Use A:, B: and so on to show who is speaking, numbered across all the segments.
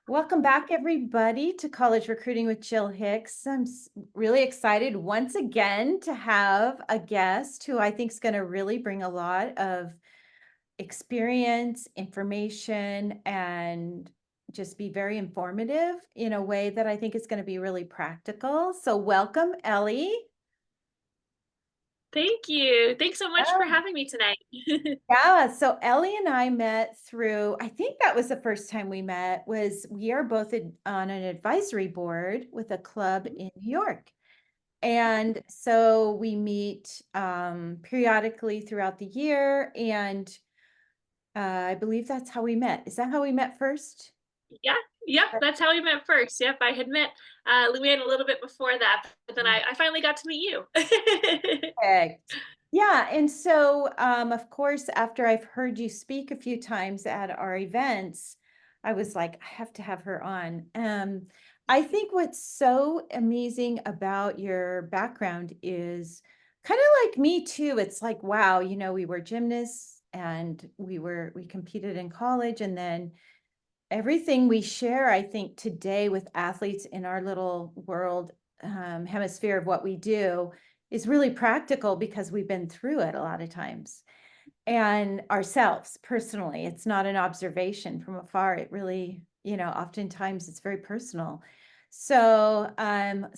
A: Welcome back, everybody, to College Recruiting with Jill Hicks. I'm really excited once again to have a guest who I think is going to really bring a lot of experience, information, and just be very informative in a way that I think is going to be really practical. So welcome, Elly.
B: Thank you. Thanks so much for having me tonight.
A: Yeah, so Elly and I met through, I think that was the first time we met, was we are both on an advisory board with a club in New York. And so we meet periodically throughout the year, and I believe that's how we met. Is that how we met first?
B: Yeah, yep, that's how we met first. Yep, I had met Luann a little bit before that, but then I finally got to meet you.
A: Perfect. Yeah, and so of course, after I've heard you speak a few times at our events, I was like, I have to have her on. I think what's so amazing about your background is kind of like me too. It's like, wow, we were gymnasts and we competed in college, and then everything we share, I think, today with athletes in our little world hemisphere of what we do is really practical because we've been through it a lot of times and ourselves personally. It's not an observation from afar. It really, oftentimes it's very personal. So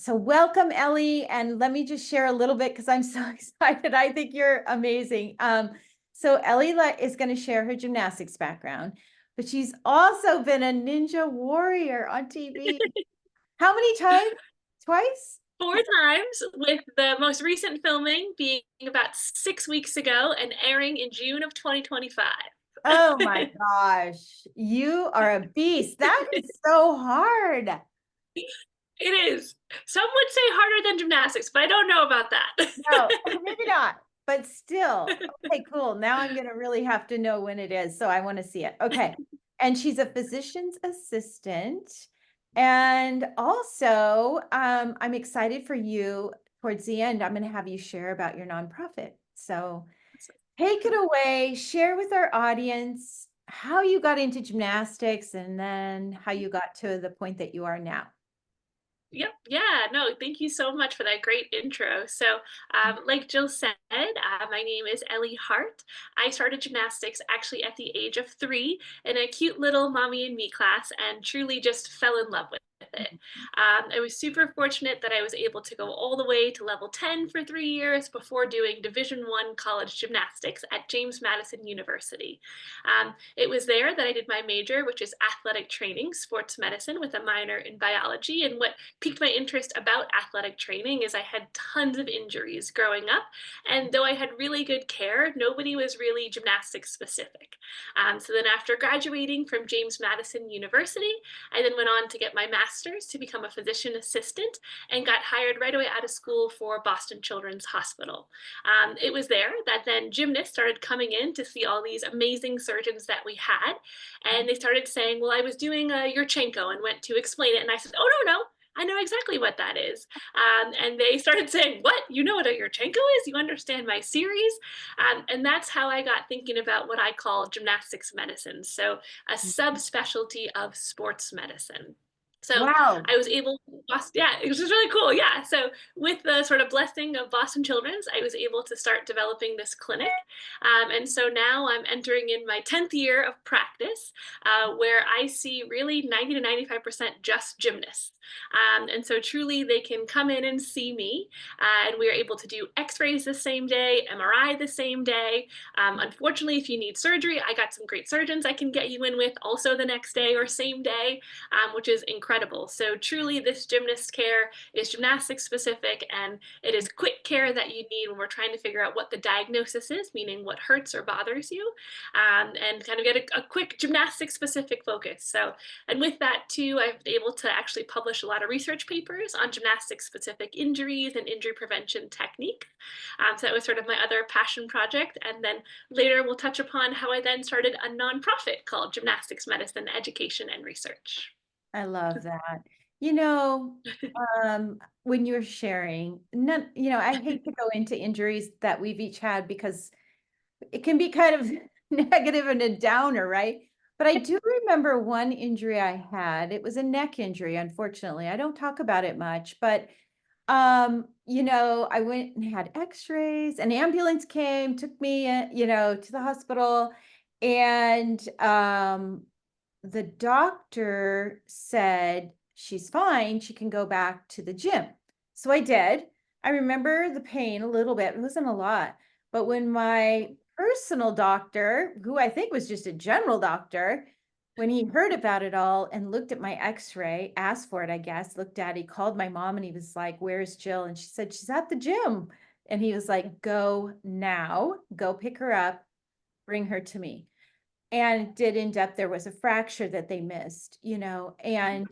A: welcome, Elly, and let me just share a little bit because I'm so excited. I think you're amazing. So Elly is going to share her gymnastics background, but she's also been a ninja warrior on TV. How many times? Twice?
B: Four times, with the most recent filming being about 6 weeks ago and airing in June of 2025.
A: Oh my gosh, you are a beast. That is so hard.
B: It is. Some would say harder than gymnastics, but I don't know about
A: No,
B: that.
A: maybe not, but still. Okay, cool. Now I'm going to really have to know when it is. So I want to see it. Okay. And she's a physician's assistant. And also, I'm excited for you towards the end. I'm going to have you share about your nonprofit. So take it away, share with our audience how you got into gymnastics and then how you got to the point that you are now.
B: Yep. Yeah. No, thank you so much for that great intro. So, like Jill said, my name is Elly Hart. I started gymnastics actually at the age of 3 in a cute little mommy and me class and truly just fell in love with it. I was super fortunate that I was able to go all the way to level 10 for 3 years before doing Division I college gymnastics at James Madison University. It was there that I did my major, which is athletic training, sports medicine, with a minor in biology. And what piqued my interest about athletic training is I had tons of injuries growing up. And though I had really good care, nobody was really gymnastics specific. So then after graduating from James Madison University, I then went on to get my master's to become a physician assistant and got hired right away out of school for Boston Children's Hospital. It was there that then gymnasts started coming in to see all these amazing surgeons that we had. And they started saying, well, I was doing a Yurchenko, and went to explain it. And I said, oh, no, no, I know exactly what that is. And they started saying, what? You know what a Yurchenko is? You understand my series? And that's how I got thinking about what I call gymnastics medicine. So a subspecialty of sports medicine. So
A: Wow.
B: I was able, yeah, it was just really cool. Yeah. So with the sort of blessing of Boston Children's, I was able to start developing this clinic. And so now I'm entering in my 10th year of practice, where I see really 90 to 95% just gymnasts. And so truly they can come in and see me, and we are able to do x-rays the same day, MRI the same day. Unfortunately, if you need surgery, I got some great surgeons I can get you in with also the next day or same day, which is incredible. So truly this gymnast care is gymnastics specific, and it is quick care that you need when we're trying to figure out what the diagnosis is, meaning what hurts or bothers you, and kind of get a quick gymnastics specific focus. So, and with that too, I've been able to actually publish a lot of research papers on gymnastics specific injuries and injury prevention technique. So that was sort of my other passion project. And then later we'll touch upon how I then started a nonprofit called Gymnastics Medicine Education and Research.
A: I love that. You know, when you're sharing, I hate to go into injuries that we've each had because it can be kind of negative and a downer, right? But I do remember one injury I had. It was a neck injury, unfortunately. I don't talk about it much, but I went and had x-rays, an ambulance came, took me, to the hospital, and the doctor said she's fine, she can go back to the gym. So I did. I remember the pain a little bit, it wasn't a lot. But when my personal doctor, who I think was just a general doctor, when he heard about it all and looked at my x-ray, asked for it, I guess, looked at it, he called my mom and he was like, "Where's Jill?" And she said, "She's at the gym." And he was like, "Go now, go pick her up, bring her to me." And it did end up there was a fracture that they missed, and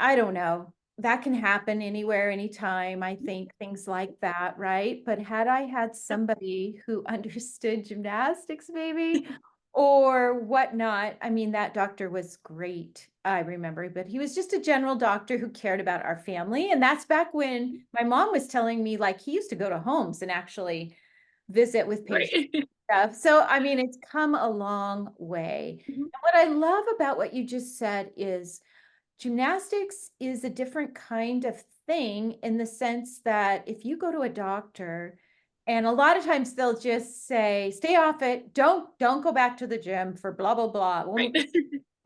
A: I don't know. That can happen anywhere, anytime, I think, things like that, right? But had I had somebody who understood gymnastics maybe or whatnot, I mean, that doctor was great, I remember, but he was just a general doctor who cared about our family. And that's back when my mom was telling me, like, he used to go to homes and actually visit with patients
B: Right.
A: and stuff. So, I mean, it's come a long way.
B: Mhm.
A: And what I love about what you just said is gymnastics is a different kind of thing in the sense that if you go to a doctor, and a lot of times they'll just say, "Stay off it. Don't go back to the gym for blah blah blah."
B: Right.
A: Well,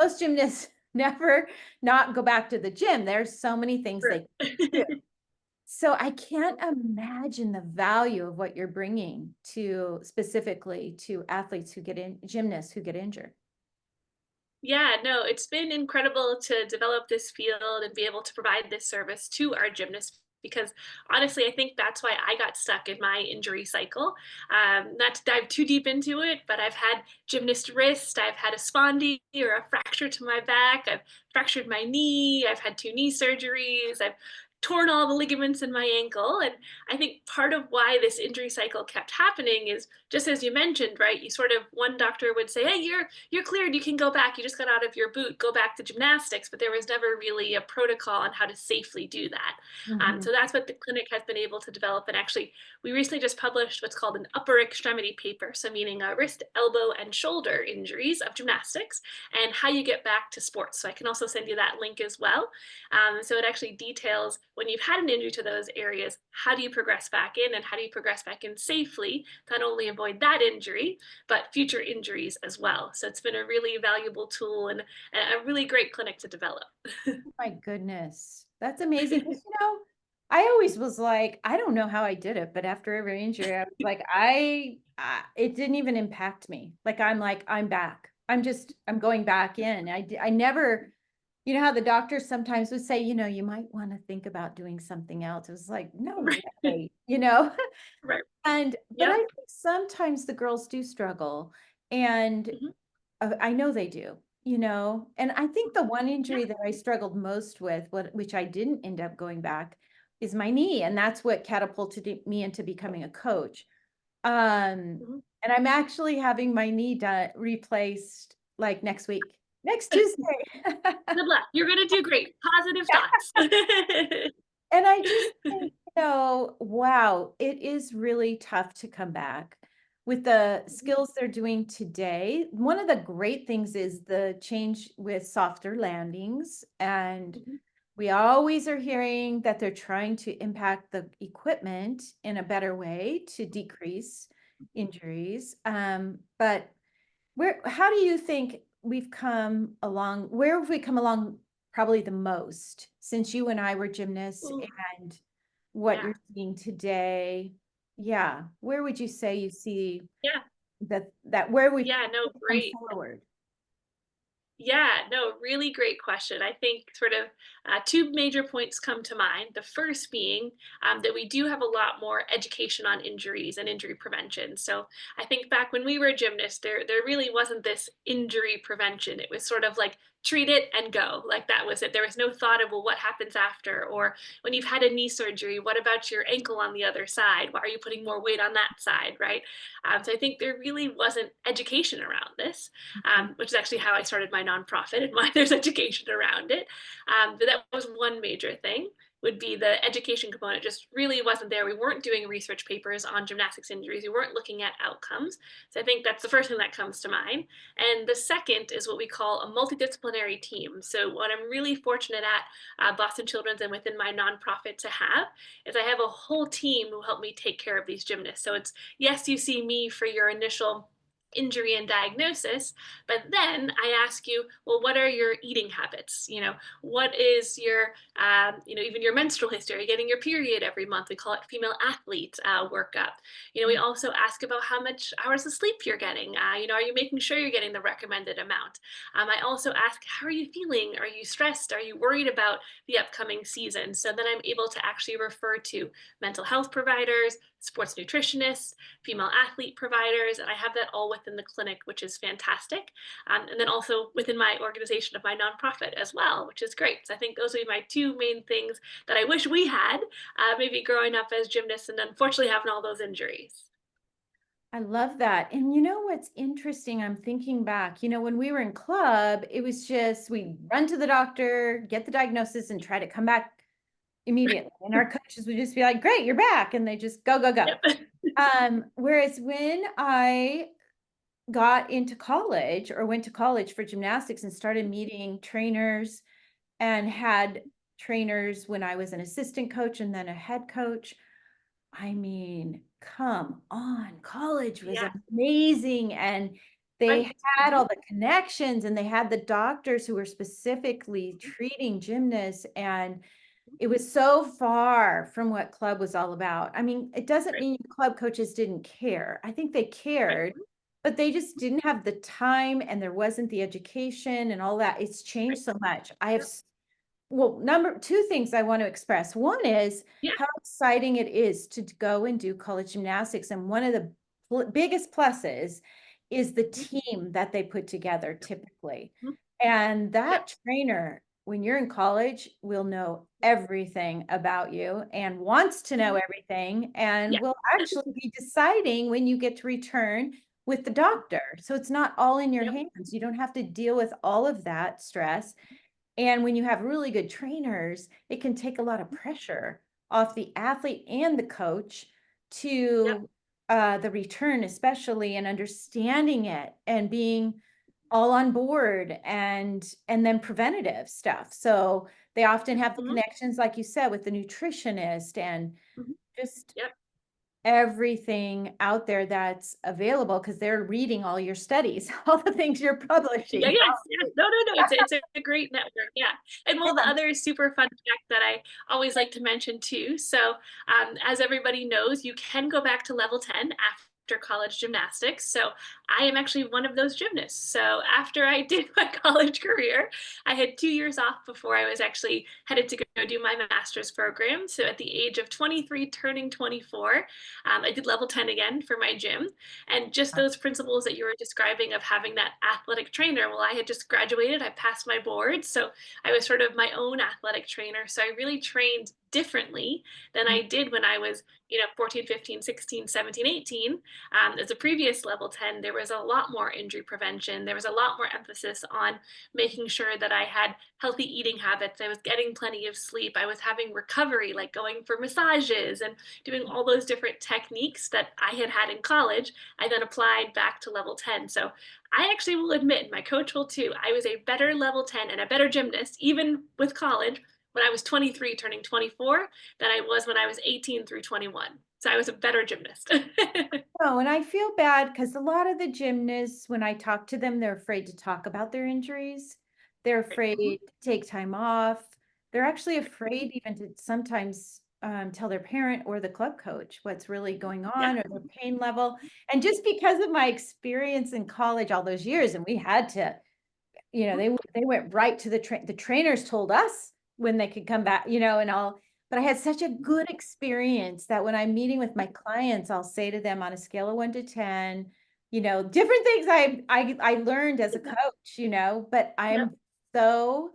A: most gymnasts never not go back to the gym. There's so many things they can do.
B: Right.
A: So I can't imagine the value of what you're bringing to specifically to athletes who get in gymnasts who get injured.
B: Yeah, no, it's been incredible to develop this field and be able to provide this service to our gymnasts because honestly, I think that's why I got stuck in my injury cycle. Not to dive too deep into it, but I've had gymnast wrist, I've had a spondy or a fracture to my back, I've fractured my knee, I've had 2 knee surgeries, I've torn all the ligaments in my ankle. And I think part of why this injury cycle kept happening is just as you mentioned, right? You sort of one doctor would say, "Hey, you're cleared. You can go back. You just got out of your boot. Go back to gymnastics." But there was never really a protocol on how to safely do that.
A: Mhm.
B: So that's what the clinic has been able to develop. And actually, we recently just published what's called an upper extremity paper, so meaning wrist, elbow, and shoulder injuries of gymnastics and how you get back to sports. So I can also send you that link as well. So it actually details when you've had an injury to those areas, how do you progress back in and how do you progress back in safely to not only avoid that injury, but future injuries as well. So it's been a really valuable tool and a really great clinic to develop.
A: My goodness. That's amazing. 'Cause, I always was like, I don't know how I did it, but after every injury, I was like, it didn't even impact me. Like, I'm back. I'm going back in. I never, how the doctors sometimes would say, you might want to think about doing something else. It was like, no
B: Right.
A: way,
B: Right.
A: but I
B: Yep.
A: think sometimes the girls do struggle. And
B: Mhm.
A: I know they do, and I think the one
B: Yeah.
A: injury that I struggled most with, which I didn't end up going back, is my knee, and that's what catapulted me into becoming a coach.
B: Mhm.
A: And I'm actually having my knee replaced like next week, next Tuesday.
B: Good luck. You're going to do great. Positive thoughts.
A: And I just think, wow, it is really tough to come back with the
B: Mhm.
A: skills they're doing today. One of the great things is the change with softer landings. And
B: Mhm.
A: we always are hearing that they're trying to impact the equipment in a better way to decrease injuries. But how do you think we've come along? Where have we come along probably the most since you and I were gymnasts
B: Ooh,
A: and what
B: yeah.
A: you're seeing today? Yeah. Where would you say you see
B: Yeah.
A: that where we've
B: Yeah. No,
A: come
B: great.
A: forward?
B: Yeah, no, really great question. I think sort of two major points come to mind. The first being that we do have a lot more education on injuries and injury prevention. So I think back when we were gymnasts, there really wasn't this injury prevention. It was sort of like treat it and go. Like that was it. There was no thought of, well, what happens after? Or when you've had a knee surgery, what about your ankle on the other side? Why are you putting more weight on that side, right? So I think there really wasn't education around this,
A: Mhm.
B: which is actually how I started my nonprofit and why there's education around it. But that was one major thing. would be the education component just really wasn't there. We weren't doing research papers on gymnastics injuries. We weren't looking at outcomes. So I think that's the first thing that comes to mind. And the second is what we call a multidisciplinary team. So what I'm really fortunate at Boston Children's and within my nonprofit to have is I have a whole team who help me take care of these gymnasts. So it's, yes, you see me for your initial injury and diagnosis, but then I ask you, well, what are your eating habits? What is your even your menstrual history? Are you getting your period every month? We call it female athlete workup. We also ask about how much hours of sleep you're getting. Are you making sure you're getting the recommended amount? I also ask, how are you feeling? Are you stressed? Are you worried about the upcoming season? So then I'm able to actually refer to mental health providers, sports nutritionists, female athlete providers, and I have that all within the clinic, which is fantastic. And then also within my organization of my nonprofit as well, which is great. So I think those would be my two main things that I wish we had, maybe growing up as gymnasts and unfortunately having all those injuries.
A: I love that. And you know what's interesting? I'm thinking back, when we were in club, it was just we run to the doctor, get the diagnosis, and try to come back immediately. And our coaches would just be like, great, you're back. And they just go, go, go.
B: Yep.
A: Whereas when I got into college or went to college for gymnastics and started meeting trainers and had trainers when I was an assistant coach and then a head coach, I mean, come on, college was
B: Yeah.
A: amazing. And they
B: Right.
A: had
B: Mhm.
A: all the connections and they had the doctors who were specifically treating gymnasts. And it was so far from what club was all about. I mean, it doesn't
B: Right.
A: mean club coaches didn't care. I think they
B: Right.
A: cared, but they just didn't have the time and there wasn't the education and all that. It's changed
B: Right.
A: so much. I have
B: Yep.
A: well, number two things I want to express. One is
B: Yeah.
A: how exciting it is to go and do college gymnastics. And one of the biggest pluses is the
B: Mhm.
A: team that they put together typically.
B: Mhm.
A: And
B: Yep.
A: that trainer, when you're in college, will know everything about you and wants to know
B: Mhm.
A: everything and
B: Yeah.
A: will actually be deciding when you get to return with the doctor. So it's not all in your
B: Yep.
A: hands. You don't have to deal with all of that stress. And when you have really good trainers, it can take a lot of pressure off the athlete and the coach
B: Yep.
A: to the return, especially, and understanding it and being all on board and then preventative stuff. So they often have the
B: Mhm.
A: connections, like you said, with the nutritionist and
B: Mhm.
A: just
B: Yep.
A: everything out there that's available because they're reading all your studies, all the things you're
B: Yeah,
A: publishing.
B: yes, yes. No, no, no, it's a great network, yeah. And well, the
A: Yeah.
B: other super fun fact that I always like to mention too, so, as everybody knows, you can go back to level 10 after college gymnastics, so I am actually one of those gymnasts. So after I did my college career, I had 2 years off before I was actually headed to go do my master's program, so at the age of 23 turning 24, I did level 10 again for my gym, and just those principles that you were describing of having that athletic trainer, well, I had just graduated, I passed my board. So I was sort of my own athletic trainer. So I really trained differently than I did when I was, 14, 15, 16, 17, 18. As a previous level 10, there was a lot more injury prevention. There was a lot more emphasis on making sure that I had healthy eating habits. I was getting plenty of sleep. I was having recovery, like going for massages and doing all those different techniques that I had had in college. I then applied back to level 10. So I actually will admit, my coach will too, I was a better level 10 and a better gymnast, even with college, when I was 23 turning 24 than I was when I was 18 through 21. So I was a better gymnast.
A: Oh, and I feel bad because a lot of the gymnasts, when I talk to them, they're afraid to talk about their injuries. They're
B: Right. Mhm.
A: afraid to take time off. They're actually afraid even to sometimes tell their parent or the club coach what's really going
B: Yeah.
A: on or their pain level. And just because of my experience in college all those years, and we had to
B: Mhm.
A: they went right to the trainers told us when they could come back, and all. But I had such a good experience that when I'm meeting with my clients, I'll say to them on a scale of 1 to 10, different things I learned as a
B: Yeah.
A: coach, but
B: Yep.
A: I'm so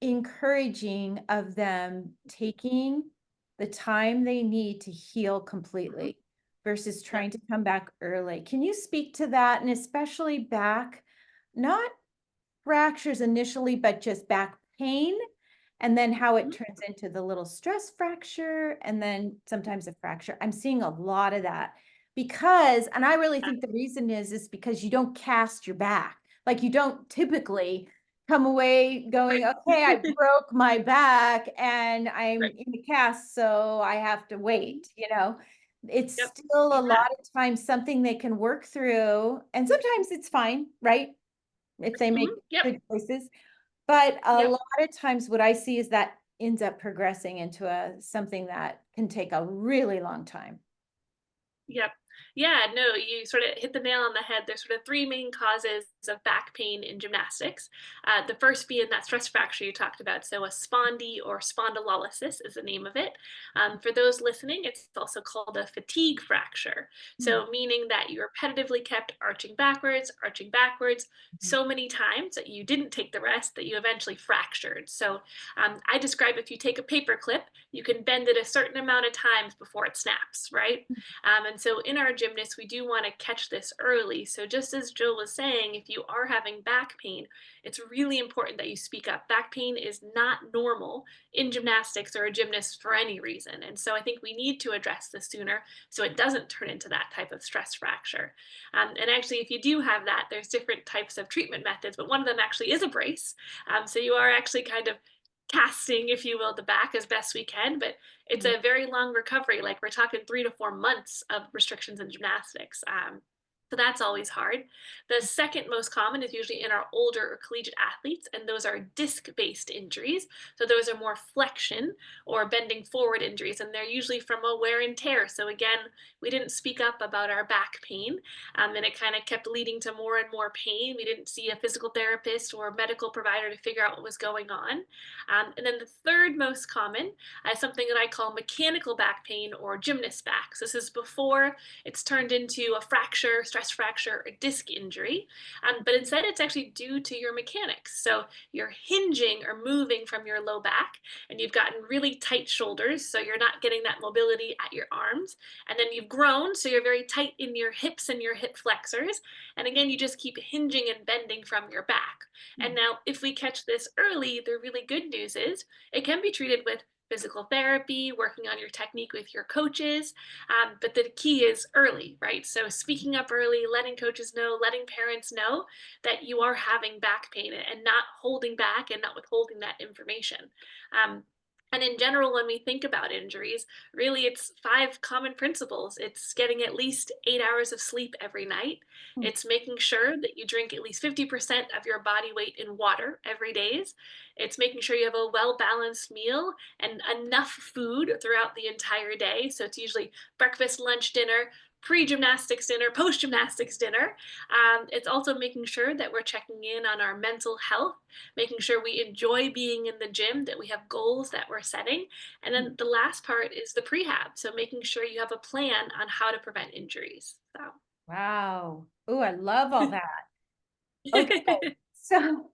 A: encouraging of them taking the time they need to heal
B: Mhm.
A: completely versus
B: Yep.
A: trying to come back early. Can you speak to that? And especially back, not fractures initially, but just back pain and then how it
B: Mhm.
A: turns into the little stress fracture, and then sometimes a fracture. I'm seeing a lot of that because, and I really
B: Uh,
A: think the reason is because you don't cast your back. Like you don't typically come away going,
B: right.
A: okay, I broke my back and I'm
B: Right.
A: in a cast, so I have to
B: Mhm.
A: wait, you know? It's
B: Yep.
A: still a
B: Yeah.
A: lot of times something they can work through, and sometimes it's fine, right? If they make
B: Mhm. Yep.
A: good choices. But a
B: Yep.
A: lot of times what I see is that ends up progressing into a something that can take a really long time.
B: Yep. Yeah, no, you sort of hit the nail on the head. There's sort of three main causes of back pain in gymnastics. The first being that stress fracture you talked about. So, a spondy or spondylolysis is the name of it. For those listening, it's also called a fatigue fracture.
A: Mm,
B: So, meaning that you repetitively kept arching backwards
A: mhm,
B: so many times that you didn't take the rest that you eventually fractured. So, I describe if you take a paper clip, you can bend it a certain amount of times before it snaps, right? And so in our gymnasts, we do want to catch this early. So just as Jill was saying, if you are having back pain, it's really important that you speak up. Back pain is not normal in gymnastics or a gymnast for any reason. And so I think we need to address this sooner so it doesn't turn into that type of stress fracture. And actually, if you do have that, there's different types of treatment methods, but one of them actually is a brace. So you are actually kind of casting, if you will, the back as best we can, but it's
A: mhm,
B: a very long recovery. Like we're talking 3 to 4 months of restrictions in gymnastics. So that's always hard. The second most common is usually in our older or collegiate athletes, and those are disc based injuries. So those are more flexion or bending forward injuries, and they're usually from a wear and tear. So again, we didn't speak up about our back pain, and it kind of kept leading to more and more pain. We didn't see a physical therapist or medical provider to figure out what was going on. And then the third most common is something that I call mechanical back pain or gymnast back. So this is before it's turned into a fracture, stress fracture, or disc injury. But instead, it's actually due to your mechanics. So you're hinging or moving from your low back, and you've gotten really tight shoulders, so you're not getting that mobility at your arms. And then you've grown, so you're very tight in your hips and your hip flexors. And again, you just keep hinging and bending from your back. And
A: mm,
B: now, if we catch this early, the really good news is it can be treated with physical therapy, working on your technique with your coaches. But the key is early, right? So speaking up early, letting coaches know, letting parents know that you are having back pain and not holding back and not withholding that information. Um, and in general, when we think about injuries, really it's five common principles. It's getting at least 8 hours of sleep every night.
A: mm,
B: It's making sure that you drink at least 50% of your body weight in water every day. It's making sure you have a well balanced meal and enough food throughout the entire day. So it's usually breakfast, lunch, dinner, pre gymnastics dinner, post gymnastics dinner. It's also making sure that we're checking in on our mental health, making sure we enjoy being in the gym, that we have goals that we're setting. And
A: mm.
B: then the last part is the prehab. So making sure you have a plan on how to prevent injuries. So.
A: Wow. Oh, I love all that. Okay. So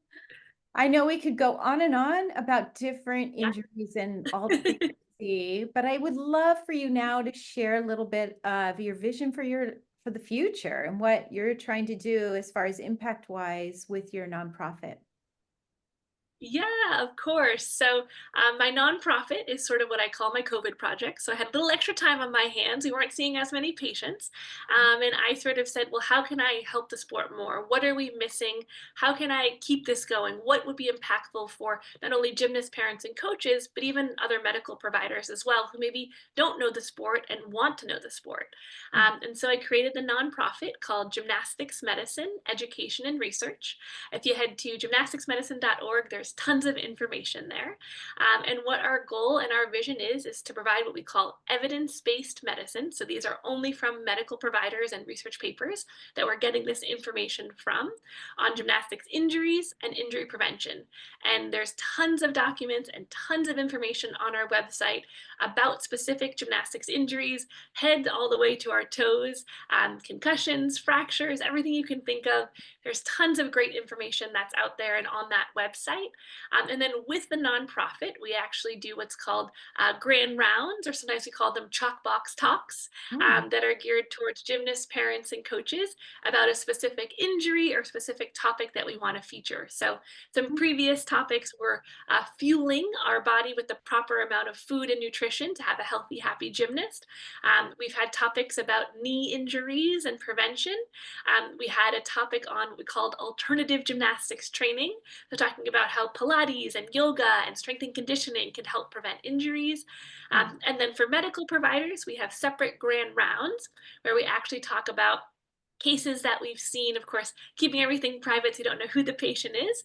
A: I know we could go on and on about different
B: Yeah.
A: injuries and all the things you see, but I would love for you now to share a little bit of your vision for the future and what you're trying to do as far as impact wise with your nonprofit.
B: Yeah, of course. So, my nonprofit is sort of what I call my COVID project. So, I had a little extra time on my hands. We weren't seeing as many patients. And I sort of said, well, how can I help the sport more? What are we missing? How can I keep this going? What would be impactful for not only gymnast parents and coaches, but even other medical providers as well, who maybe don't know the sport and want to know the sport?
A: Mm,
B: And so, I created the nonprofit called Gymnastics Medicine Education and Research. If you head to gymnasticsmedicine.org, there's tons of information there. And what our goal and our vision is to provide what we call evidence based medicine. So these are only from medical providers and research papers that we're getting this information from on gymnastics injuries and injury prevention. And there's tons of documents and tons of information on our website about specific gymnastics injuries, head all the way to our toes, concussions, fractures, everything you can think of. There's tons of great information that's out there and on that website. And then with the nonprofit, we actually do what's called grand rounds, or sometimes we call them chalk box talks,
A: Mm,
B: that are geared towards gymnasts, parents, and coaches about a specific injury or specific topic that we want to feature. So some
A: mm,
B: previous topics were fueling our body with the proper amount of food and nutrition to have a healthy, happy gymnast. We've had topics about knee injuries and prevention. We had a topic on what we called alternative gymnastics training, so talking about how Pilates and yoga and strength and conditioning can help prevent injuries.
A: mm.
B: And then for medical providers, we have separate grand rounds where we actually talk about cases that we've seen, of course, keeping everything private so you don't know who the patient is,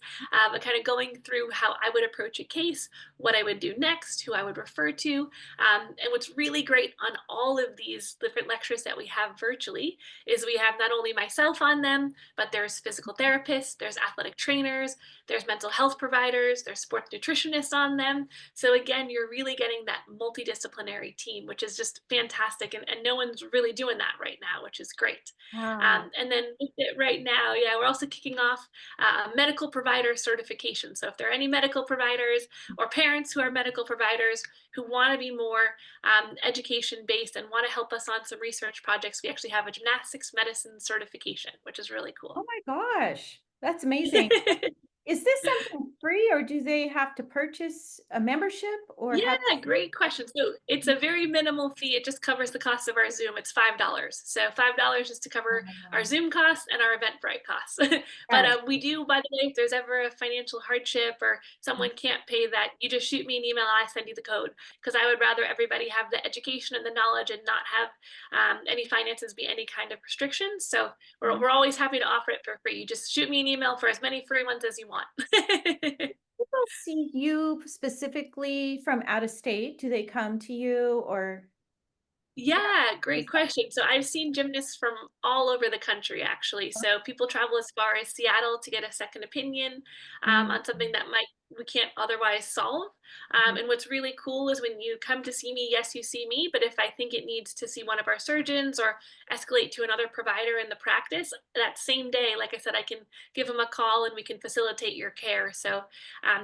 B: but kind of going through how I would approach a case, what I would do next, who I would refer to. And what's really great on all of these different lectures that we have virtually is we have not only myself on them, but there's physical therapists, there's athletic trainers, there's mental health providers, there's sports nutritionists on them. So again, you're really getting that multidisciplinary team, which is just fantastic. And no one's really doing that right now, which is great.
A: Wow.
B: And then with it right now, yeah, we're also kicking off medical provider certification. So if there are any medical providers or parents who are medical providers who want to be more education based and want to help us on some research projects, we actually have a gymnastics medicine certification, which is really
A: Oh
B: cool.
A: my gosh, that's amazing. Is this something free or do they have to purchase a membership or how?
B: Yeah, great question. So it's a very minimal fee. It just covers the cost of our Zoom. It's $5. So $5 is to cover our
A: Oh,
B: Zoom costs and our Eventbrite costs. But
A: yes.
B: we do, by the way, if there's ever a financial hardship or someone can't pay that, you just shoot me an email. I send you the code because I would rather everybody have the education and the knowledge and not have any finances be any kind of restrictions. So
A: Mhm.
B: we're always happy to offer it for free. You just shoot me an email for as many free ones as you want.
A: People see you specifically from out of state? Do they come to you or yeah,
B: Yeah,
A: how
B: great
A: does that
B: question. So I've seen gymnasts from all over the country, actually.
A: work?
B: So people travel as far as Seattle to get a second opinion
A: Mm,
B: on something that might we can't otherwise solve.
A: mhm,
B: And what's really cool is when you come to see me, yes, you see me, but if I think it needs to see one of our surgeons or escalate to another provider in the practice, that same day, like I said, I can give them a call and we can facilitate your care. So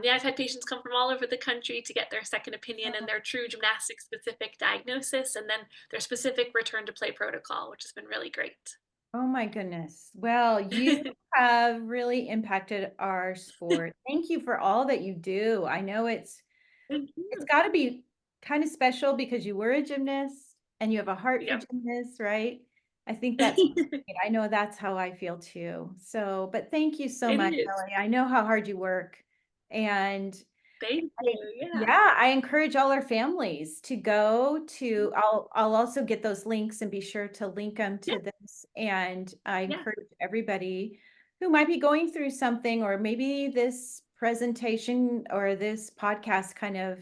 B: yeah, I've had patients come from all over the country to get their second opinion and
A: oh,
B: their true gymnastic specific diagnosis, and then their specific return to play protocol, which has been really great.
A: oh my goodness. Well, you have really impacted our sport. Thank you for all that you do. I know
B: Thank
A: it's
B: you.
A: got to be kind of special because you were a gymnast and you have a heart for
B: Yep.
A: gymnasts, right? I think that's great. I know that's how I feel too. So, but thank you so
B: It
A: much,
B: is.
A: Ellie. I know how hard you work. And
B: Thank you. Yeah.
A: yeah, I encourage all our families to go to, I'll also get those links and be sure to link them
B: Yeah.
A: to this. And I
B: Yeah.
A: encourage everybody who might be going through something, or maybe this presentation or this podcast kind of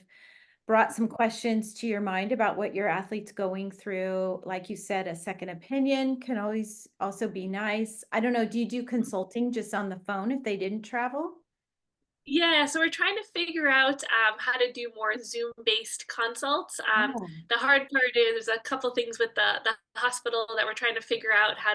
A: brought some questions to your mind about what your athlete's going through. Like you said, a second opinion can always also be nice. I don't know, do you do consulting just on the phone if they didn't travel?
B: Yeah, so we're trying to figure out how to do more Zoom-based consults.
A: Oh,
B: The hard part is there's a couple things with the hospital that we're trying to figure out how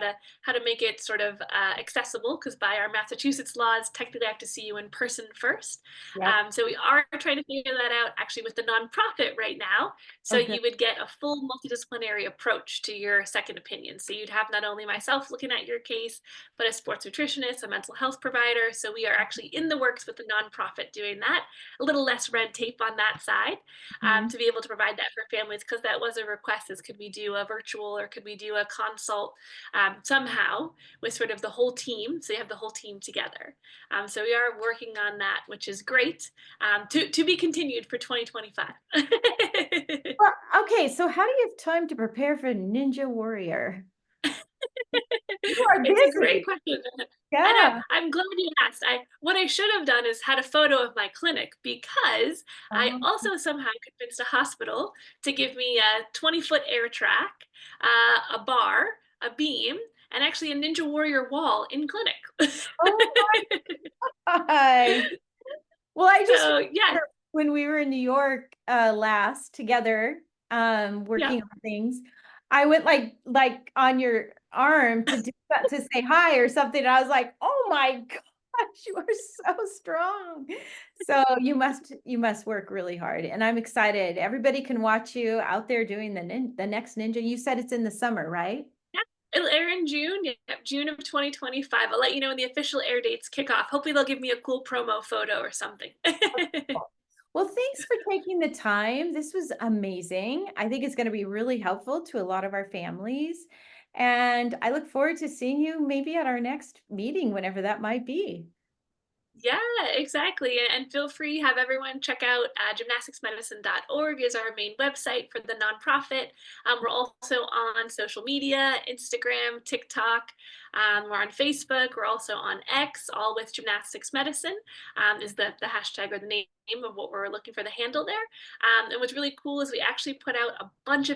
B: to make it sort of accessible, because by our Massachusetts laws, technically I have to see you in person first.
A: yep.
B: So we are trying to figure that out actually with the nonprofit right now. So
A: Okay.
B: you would get a full multidisciplinary approach to your second opinion. So you'd have not only myself looking at your case, but a sports nutritionist, a mental health provider. So we are actually in the works with the nonprofit doing that. A little less red tape on that side
A: Mhm.
B: to be able to provide that for families, because that was a request: is could we do a virtual or could we do a consult somehow with sort of the whole team, so you have the whole team together. So we are working on that, which is great, to be continued for 2025.
A: Well, okay, so how do you have time to prepare for Ninja Warrior? You are
B: It's a great
A: busy.
B: question. And
A: Yeah.
B: I'm glad you asked. What I should have done is had a photo of my clinic, because I
A: Oh,
B: also somehow convinced a hospital to give me a 20-foot air track, a bar, a beam, and actually a Ninja Warrior wall in clinic.
A: oh my. Well, I just
B: So yes,
A: remember when we were in New York last together,
B: yeah.
A: working on things, I went like on your arm to do that to say hi or something. And I was like, oh my God. You are so strong. So you must work really hard, and I'm excited. Everybody can watch you out there doing the next ninja. You said it's in the summer, right?
B: Yeah, it'll air in June. Yep, June of 2025. I'll let you know when the official air dates kick off. Hopefully, they'll give me a cool promo photo or something.
A: Well, thanks for taking the time. This was amazing. I think it's going to be really helpful to a lot of our families. And I look forward to seeing you maybe at our next meeting, whenever that might be.
B: Yeah, exactly. And feel free, have everyone check out gymnasticsmedicine.org is our main website for the nonprofit. We're also on social media, Instagram, TikTok. We're on Facebook. We're also on X, all with gymnastics medicine is the hashtag or the name of what we're looking for the handle there. And what's really cool is we actually put out a bunch of